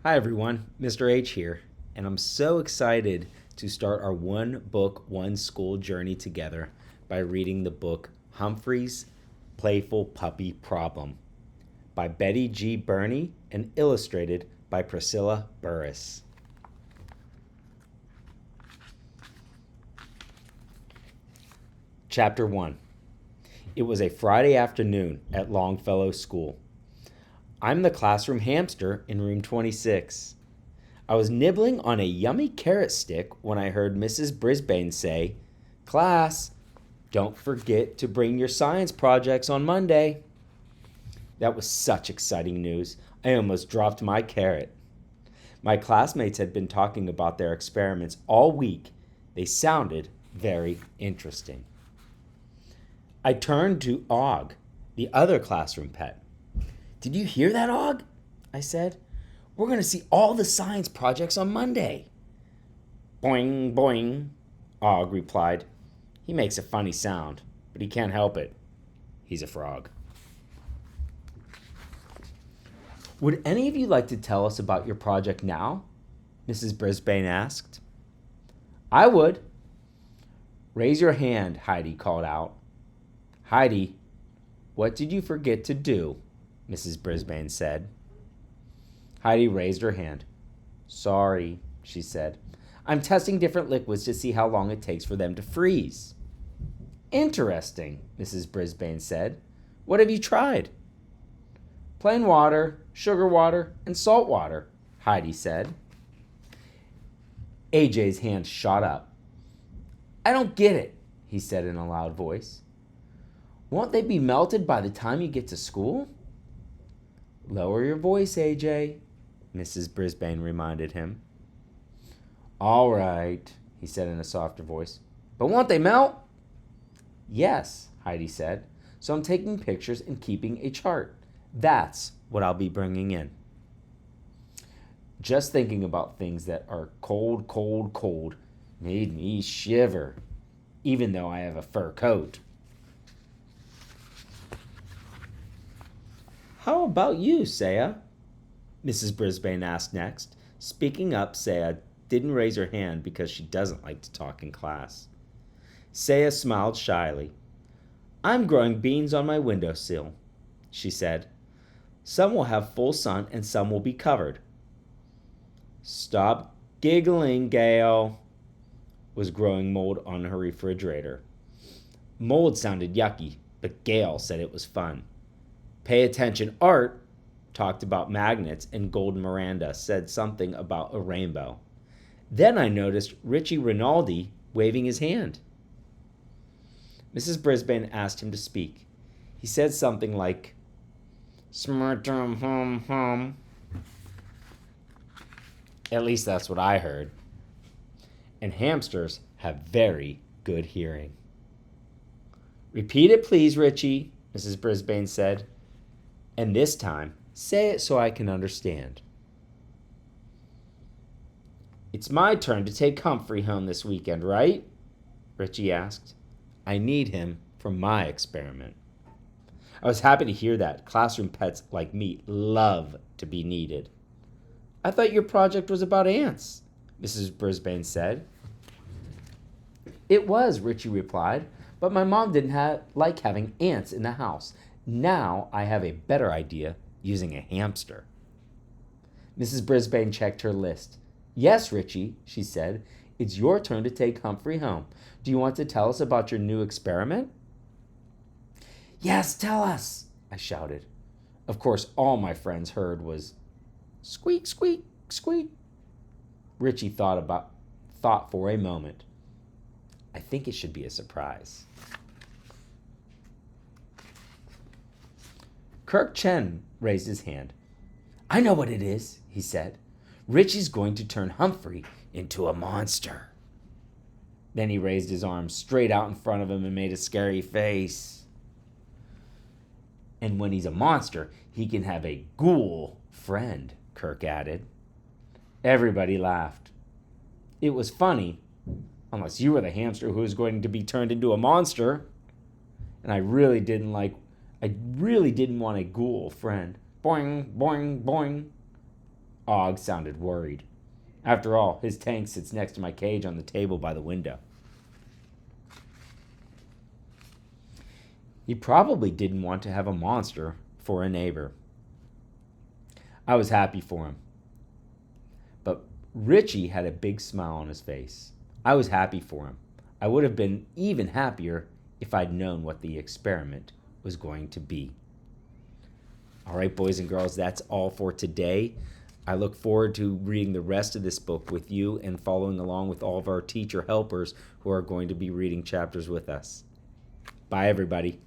Hi everyone, Mr. H here, and I'm so excited to start our one book, one school journey together by reading the book Humphrey's Playful Puppy Problem by Betty G. Burney and illustrated by Priscilla Burris. Chapter 1. It was a Friday afternoon at Longfellow School. I'm the classroom hamster in room 26. I was nibbling on a yummy carrot stick when I heard Mrs. Brisbane say, "Class, don't forget to bring your science projects on Monday." That was such exciting news. I almost dropped my carrot. My classmates had been talking about their experiments all week. They sounded very interesting. I turned to Og, the other classroom pet. "Did you hear that, Og?" I said. "We're going to see all the science projects on Monday." "Boing, boing," Og replied. He makes a funny sound, but he can't help it. He's a frog. "Would any of you like to tell us about your project now?" Mrs. Brisbane asked. "I would." "Raise your hand," Heidi called out. "Heidi, what did you forget to do?" Mrs. Brisbane said. Heidi raised her hand. "Sorry," she said. "I'm testing different liquids to see how long it takes for them to freeze." "Interesting," Mrs. Brisbane said. "What have you tried?" "Plain water, sugar water, and salt water," Heidi said. AJ's hand shot up. "I don't get it," he said in a loud voice. "Won't they be melted by the time you get to school?" "Lower your voice, AJ," Mrs. Brisbane reminded him. "All right," he said in a softer voice. "But won't they melt?" "Yes," Heidi said. "So I'm taking pictures and keeping a chart. That's what I'll be bringing in." Just thinking about things that are cold, cold, cold made me shiver, even though I have a fur coat. "How about you, Saya?" Mrs. Brisbane asked next. Speaking up, Saya didn't raise her hand because she doesn't like to talk in class. Saya smiled shyly. "I'm growing beans on my windowsill," she said. "Some will have full sun and some will be covered." "Stop giggling, Gail," was growing mold on her refrigerator. Mold sounded yucky, but Gail said it was fun. Pay attention, Art talked about magnets, and Gold Miranda said something about a rainbow. Then I noticed Richie Rinaldi waving his hand. Mrs. Brisbane asked him to speak. He said something like, "Smirtum hum hum." At least that's what I heard. And hamsters have very good hearing. "Repeat it, please, Richie," Mrs. Brisbane said. "And this time, say it so I can understand." "It's my turn to take Humphrey home this weekend, right?" Richie asked. "I need him for my experiment." I was happy to hear that. Classroom pets like me love to be needed. "I thought your project was about ants," Mrs. Brisbane said. "It was," Richie replied, "but my mom didn't like having ants in the house. Now I have a better idea using a hamster." Mrs. Brisbane checked her list. "Yes, Richie," she said. "It's your turn to take Humphrey home. Do you want to tell us about your new experiment?" "Yes, tell us," I shouted. Of course, all my friends heard was squeak, squeak, squeak. Richie thought for a moment. I think it should be a surprise. Kirk Chen raised his hand. "I know what it is," he said. "Richie's going to turn Humphrey into a monster." Then he raised his arms straight out in front of him and made a scary face. "And when he's a monster, he can have a ghoul friend," Kirk added. Everybody laughed. It was funny, unless you were the hamster who was going to be turned into a monster. And I really didn't want a ghoul friend. Boing, boing, boing. Og sounded worried. After all, his tank sits next to my cage on the table by the window. He probably didn't want to have a monster for a neighbor. I was happy for him. But Richie had a big smile on his face. I was happy for him. I would have been even happier if I'd known what the experiment was going to be. All right, boys and girls, that's all for today. I look forward to reading the rest of this book with you and following along with all of our teacher helpers who are going to be reading chapters with us. Bye, everybody.